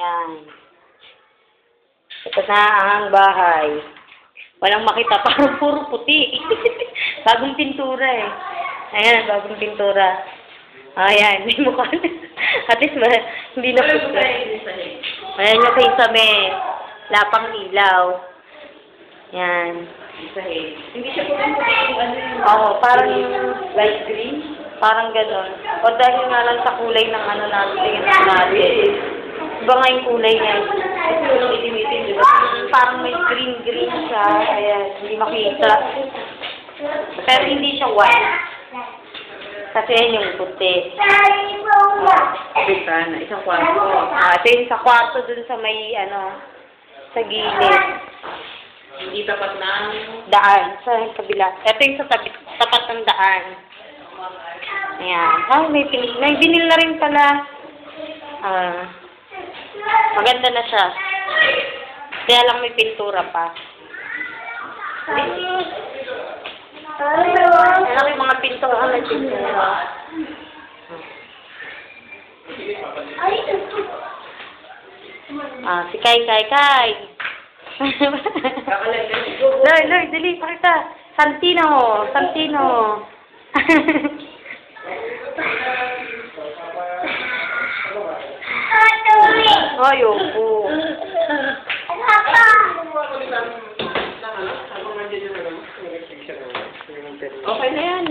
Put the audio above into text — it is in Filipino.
Ayan. Ito na ang bahay. Walang makita, parang puro puti. Bagong pintura eh. Ayan, bagong pintura. Ayan, may mukha. At least, hindi na puti. Ayan yung kay Same. Lapang ilaw. Ayan. Hindi siya puti-puti yung ano yung... Oo, parang light green? parang gano'n. O dahil nga lang sa kulay ng ano natin, tingin natin. Iba nga yung kulay niya. Ito yung itim-itim, di ba? Parang may green-green siya. Ayan, hindi makita. Pero hindi siya white. Kasi yan yung puti. Bitana, isang kwarto. Ito yung sa kwarto dun sa may, ano, sa gilid. Hindi tapat ng... Daan, sa kabila. Ito yung sa tapat ng daan. Ayan. May vinil na rin pala. Maganda na siya. Kaya lang may pintura pa. Alam yung mga pintura, may pintura. Si Kai. Loy, dali, pakita. Santino. Ay, opo. Okay na yan.